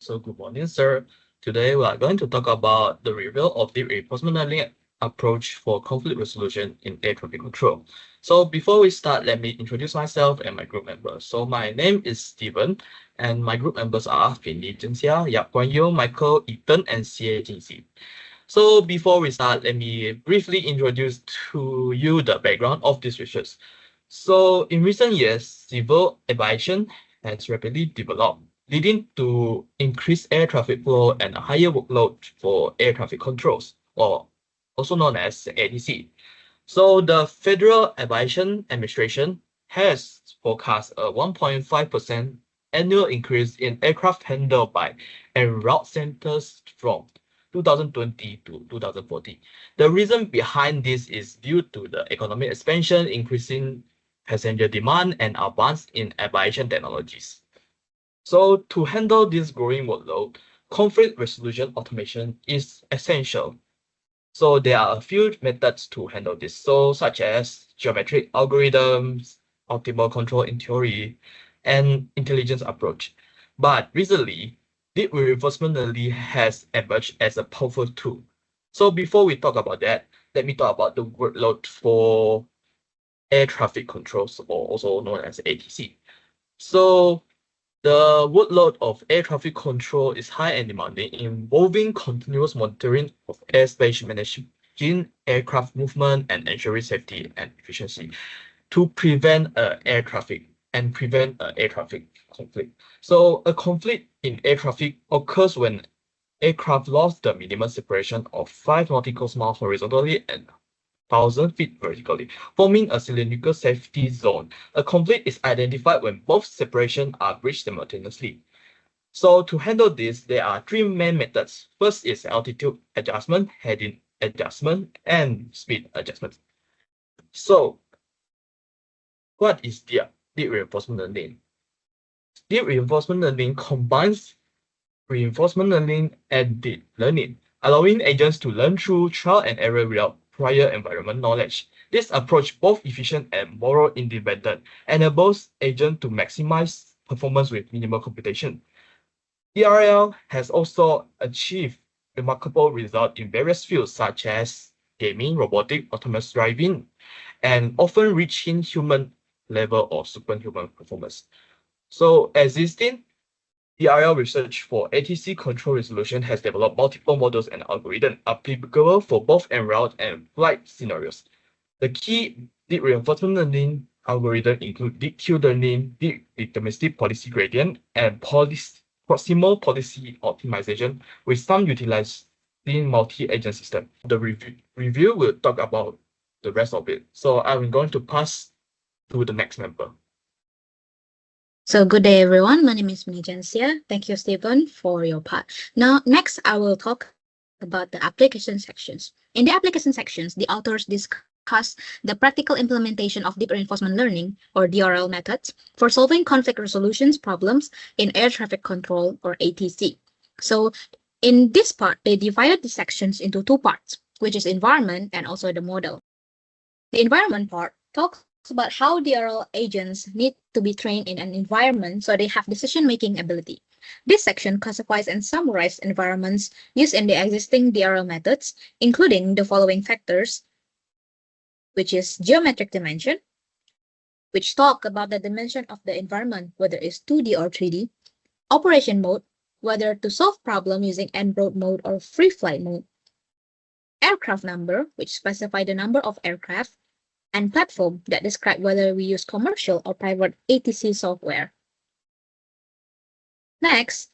So good morning, sir. Today we are going to talk about the review of the reinforcement learning approach for conflict resolution in air traffic control. So before we start, let me introduce myself and my group members. So my name is Steven, and my group members are Finley Jinxia, Yap Guan Yu, Michael, Ethan, and CA Jinxi. So before we start, let me briefly introduce to you the background of this research. So in recent years, civil aviation has rapidly developed, leading to increased air traffic flow and a higher workload for air traffic controls, or also known as ATC. So the Federal Aviation Administration has forecast a 1.5% annual increase in aircraft handled by and route centers from 2020 to 2040. The reason behind this is due to the economic expansion, increasing passenger demand, and advance in aviation technologies. So to handle this growing workload, conflict resolution automation is essential. So there are a few methods to handle this, so such as geometric algorithms, optimal control in theory, and intelligence approach. But recently, deep reinforcement learning has emerged as a powerful tool. So before we talk about that, let me talk about the workload for air traffic controls, or also known as ATC. So the workload of air traffic control is high and demanding, involving continuous monitoring of airspace, managing aircraft movement, and ensuring safety and efficiency to prevent air traffic and prevent air traffic conflict. So a conflict in air traffic occurs when aircraft lost the minimum separation of 5 nautical miles horizontally and 1,000 feet vertically, forming a cylindrical safety zone. A conflict is identified when both separations are breached simultaneously. So to handle this, there are three main methods. First is altitude adjustment, heading adjustment, and speed adjustment. So what is deep reinforcement learning? Deep reinforcement learning combines reinforcement learning and deep learning, allowing agents to learn through trial and error without prior environment knowledge. This approach, both efficient and more independent, enables agents to maximize performance with minimal computation. DRL has also achieved remarkable results in various fields such as gaming, robotic, autonomous driving, and often reaching human level or superhuman performance. So existing DRL research for ATC control resolution has developed multiple models and algorithms applicable for both en route and flight scenarios. The key deep reinforcement learning algorithms include deep Q learning, deep deterministic policy gradient, and proximal policy optimization, with some utilizing multi-agent system. The review will talk about the rest of it. So I'm going to pass to the next member. So good day, everyone. My name is Sia. Thank you, Stephen, for your part. Now, next, I will talk about the application sections. In the application sections, the authors discuss the practical implementation of deep reinforcement learning, or DRL methods, for solving conflict resolutions problems in air traffic control, or ATC. So in this part, they divided the sections into two parts, which is environment and also the model. The environment part talks about how DRL agents need to be trained in an environment so they have decision-making ability. This section classifies and summarizes environments used in the existing DRL methods, including the following factors, which is geometric dimension, which talk about the dimension of the environment, whether it's 2D or 3D, operation mode, whether to solve problem using en route mode or free flight mode, aircraft number, which specify the number of aircraft, and platform that describe whether we use commercial or private ATC software. Next,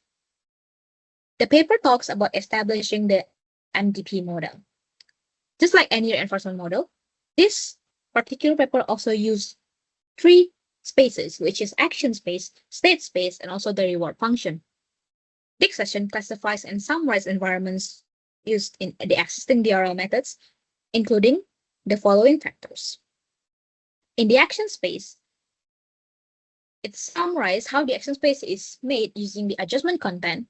the paper talks about establishing the MDP model. Just like any reinforcement model, this particular paper also used three spaces, which is action space, state space, and also the reward function. This section classifies and summarizes environments used in the existing DRL methods, including the following factors. In the action space, it summarizes how the action space is made using the adjustment content,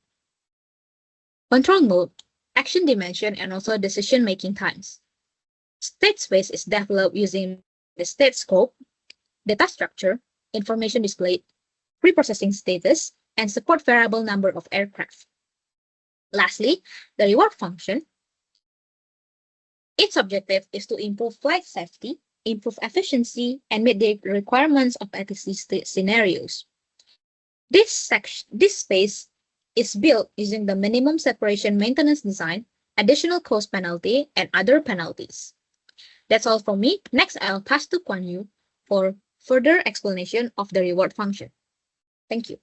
control mode, action dimension, and also decision-making times. State space is developed using the state scope, data structure, information displayed, preprocessing status, and support variable number of aircraft. Lastly, the reward function. Its objective is to improve flight safety, improve efficiency, and meet the requirements of ATC scenarios. This space is built using the minimum separation maintenance design, additional cost penalty, and other penalties. That's all from me. Next, I'll pass to Kuan Yu for further explanation of the reward function. Thank you.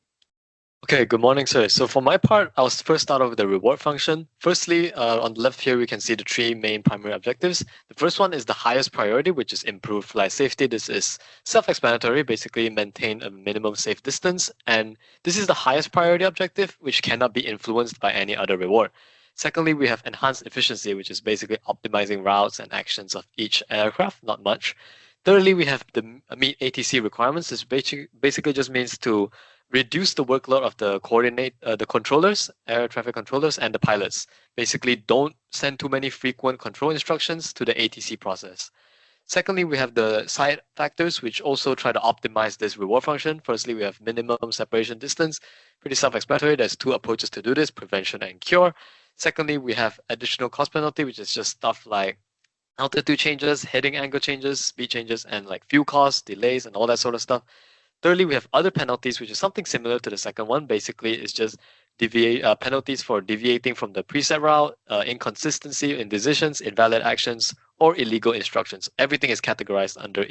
Okay, good morning, sir. So for my part, I'll first start off with the reward function. Firstly, on the left here, we can see the three main primary objectives. The first one is the highest priority, which is improve flight safety. This is self-explanatory, basically maintain a minimum safe distance. And this is the highest priority objective, which cannot be influenced by any other reward. Secondly, we have enhanced efficiency, which is basically optimizing routes and actions of each aircraft, not much. Thirdly, we have the meet ATC requirements. This basically just means to reduce the workload of the controllers, air traffic controllers, and the pilots. Basically, don't send too many frequent control instructions to the ATC process. Secondly, we have the side factors, which also try to optimize this reward function. Firstly, we have minimum separation distance. Pretty self-explanatory. There's two approaches to do this, prevention and cure. Secondly, we have additional cost penalty, which is just stuff like altitude changes, heading angle changes, speed changes, and like fuel costs, delays, and all that sort of stuff. Thirdly, we have other penalties, which is something similar to the second one. Basically, it's just penalties for deviating from the preset route, inconsistency in decisions, invalid actions, or illegal instructions. Everything is categorized under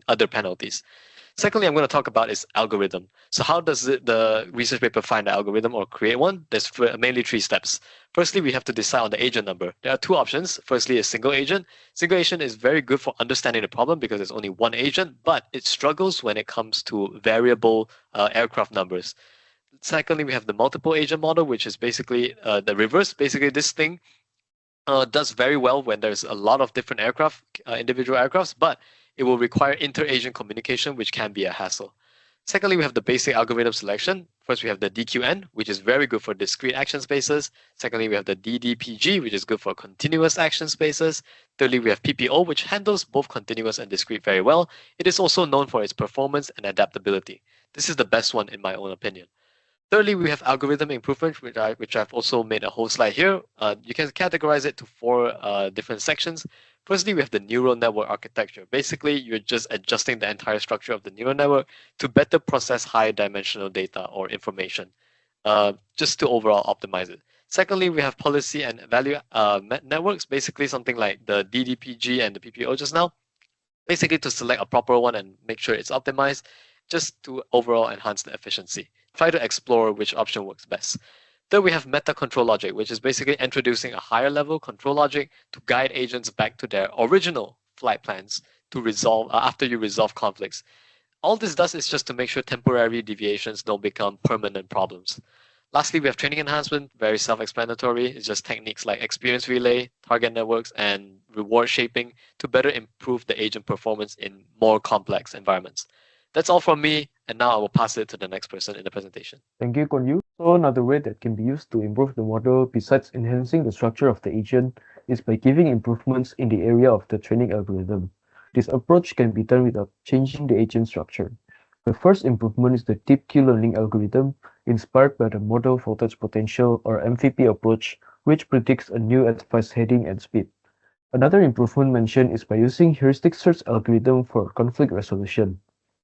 other penalties. Secondly, I'm going to talk about is algorithm. So how does the research paper find the algorithm or create one? There's mainly three steps. Firstly, we have to decide on the agent number. There are two options. Firstly, a single agent. Single agent is very good for understanding the problem because there's only one agent, but it struggles when it comes to variable aircraft numbers. Secondly, we have the multiple agent model, which is basically the reverse. Basically, this thing does very well when there's a lot of different aircraft, individual aircrafts, but it will require inter-agent communication, which can be a hassle. Secondly, we have the basic algorithm selection. First, we have the DQN, which is very good for discrete action spaces. Secondly, we have the DDPG, which is good for continuous action spaces. Thirdly, we have PPO, which handles both continuous and discrete very well. It is also known for its performance and adaptability. This is the best one in my own opinion. Thirdly, we have algorithm improvement, which I've also made a whole slide here. You can categorize it to four different sections. Firstly, we have the neural network architecture. Basically, you're just adjusting the entire structure of the neural network to better process high-dimensional data or information, just to overall optimize it. Secondly, we have policy and value networks, basically something like the DDPG and the PPO just now, basically to select a proper one and make sure it's optimized, just to overall enhance the efficiency. Try to explore which option works best. Then we have meta control logic, which is basically introducing a higher level control logic to guide agents back to their original flight plans to resolve after you resolve conflicts. All this does is just to make sure temporary deviations don't become permanent problems. Lastly, we have training enhancement, very self-explanatory. It's just techniques like experience relay, target networks, and reward shaping to better improve the agent performance in more complex environments. That's all from me, and now I will pass it to the next person in the presentation. Thank you, Kuan Yu. So another way that can be used to improve the model besides enhancing the structure of the agent is by giving improvements in the area of the training algorithm. This approach can be done without changing the agent structure. The first improvement is the deep Q-learning algorithm inspired by the model voltage potential or MVP approach, which predicts a new advice heading and speed. Another improvement mentioned is by using heuristic search algorithm for conflict resolution.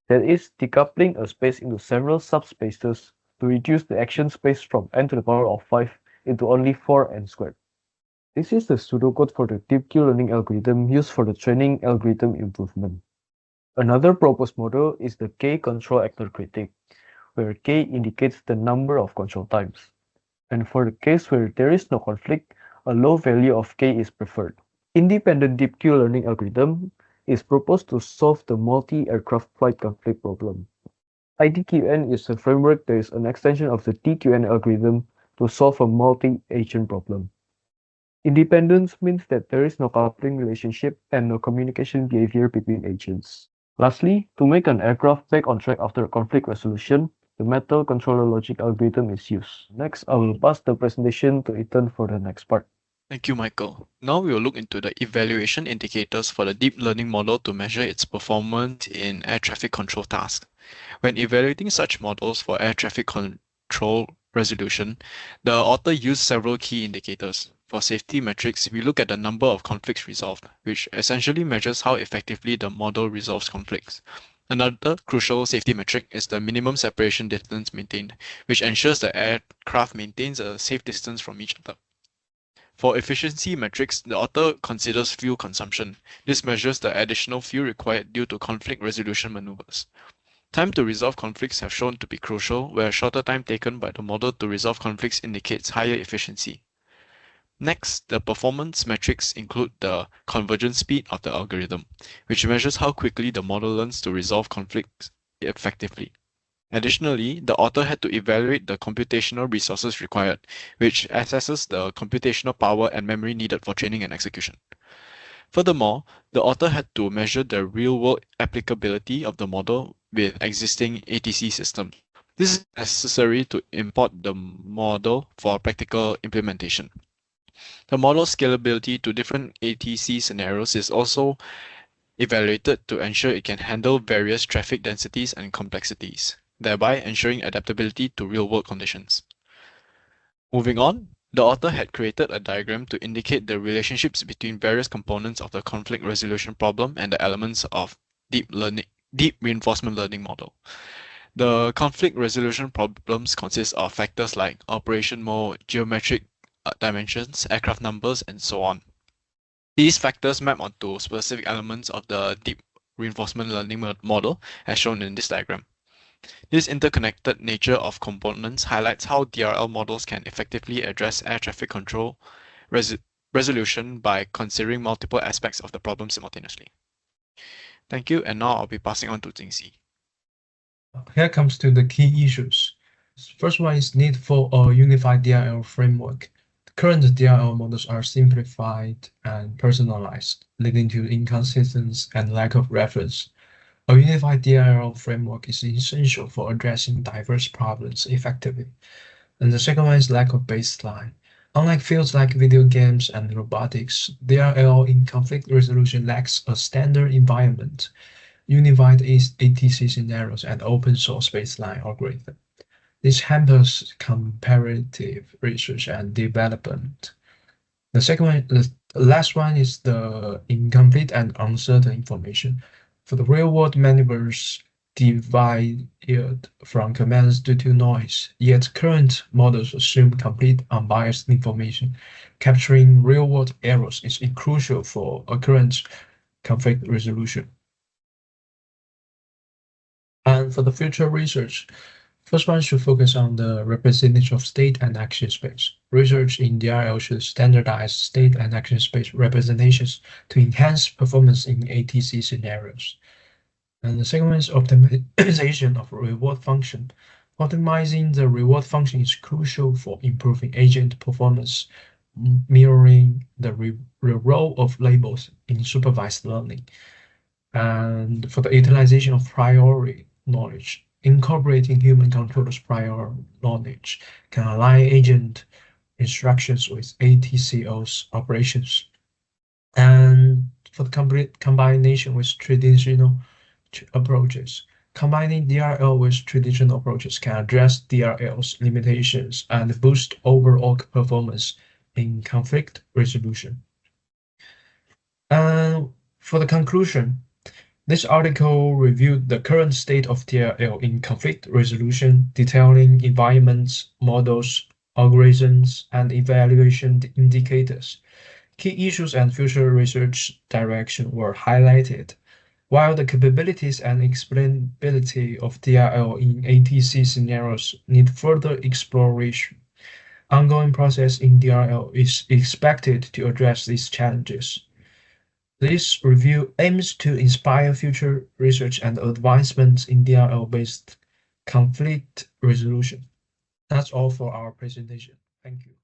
That is, decoupling a space into several subspaces to reduce the action space from n to the power of 5 into only 4 n squared. This is the pseudocode for the deep Q-learning algorithm used for the training algorithm improvement. Another proposed model is the K control actor critic, where K indicates the number of control times. And for the case where there is no conflict, a low value of K is preferred. Independent deep Q-learning algorithm is proposed to solve the multi-aircraft flight conflict problem. IDQN is a framework that is an extension of the DQN algorithm to solve a multi-agent problem. Independence means that there is no coupling relationship and no communication behavior between agents. Lastly, to make an aircraft back on track after conflict resolution, the metal controller logic algorithm is used. Next, I will pass the presentation to Ethan for the next part. Thank you, Michael. Now we will look into the evaluation indicators for the deep learning model to measure its performance in air traffic control tasks. When evaluating such models for air traffic control resolution, the author used several key indicators. For safety metrics, we look at the number of conflicts resolved, which essentially measures how effectively the model resolves conflicts. Another crucial safety metric is the minimum separation distance maintained, which ensures the aircraft maintains a safe distance from each other. For efficiency metrics, the author considers fuel consumption. This measures the additional fuel required due to conflict resolution maneuvers. Time to resolve conflicts have shown to be crucial, where a shorter time taken by the model to resolve conflicts indicates higher efficiency. Next, the performance metrics include the convergence speed of the algorithm, which measures how quickly the model learns to resolve conflicts effectively. Additionally, the author had to evaluate the computational resources required, which assesses the computational power and memory needed for training and execution. Furthermore, the author had to measure the real-world applicability of the model with existing ATC systems. This is necessary to import the model for practical implementation. The model's scalability to different ATC scenarios is also evaluated to ensure it can handle various traffic densities and complexities, thereby ensuring adaptability to real-world conditions. Moving on, the author had created a diagram to indicate the relationships between various components of the conflict resolution problem and the elements of deep reinforcement learning model. The conflict resolution problems consist of factors like operation mode, geometric dimensions, aircraft numbers, and so on. These factors map onto specific elements of the deep reinforcement learning model, as shown in this diagram. This interconnected nature of components highlights how DRL models can effectively address air traffic control resolution by considering multiple aspects of the problem simultaneously. Thank you, and now I'll be passing on to Jingxi. Here comes to the key issues. First one is need for a unified DRL framework. The current DRL models are simplified and personalized, leading to inconsistency and lack of reference. A unified DRL framework is essential for addressing diverse problems effectively. And the second one is lack of baseline. Unlike fields like video games and robotics, DRL in conflict resolution lacks a standard environment, unified ATC scenarios, and open source baseline algorithm. This hampers comparative research and development. The last one is the incomplete and uncertain information. For the real-world maneuvers divided from commands due to noise, yet current models assume complete unbiased information. Capturing real-world errors is crucial for accurate conflict resolution. And for the future research, first one should focus on the representation of state and action space. Research in DRL should standardize state and action space representations to enhance performance in ATC scenarios. And the second one is optimization of reward function. Optimizing the reward function is crucial for improving agent performance, mirroring the role of labels in supervised learning. And for the utilization of priori knowledge, incorporating human controllers' prior knowledge can align agent instructions with ATCO's operations. And for the combination with traditional approaches, combining DRL with traditional approaches can address DRL's limitations and boost overall performance in conflict resolution. And for the conclusion, this article reviewed the current state of DRL in conflict resolution, detailing environments, models, algorithms, and evaluation indicators. Key issues and future research direction were highlighted, while the capabilities and explainability of DRL in ATC scenarios need further exploration. Ongoing process in DRL is expected to address these challenges. This review aims to inspire future research and advancements in DRL-based conflict resolution. That's all for our presentation. Thank you.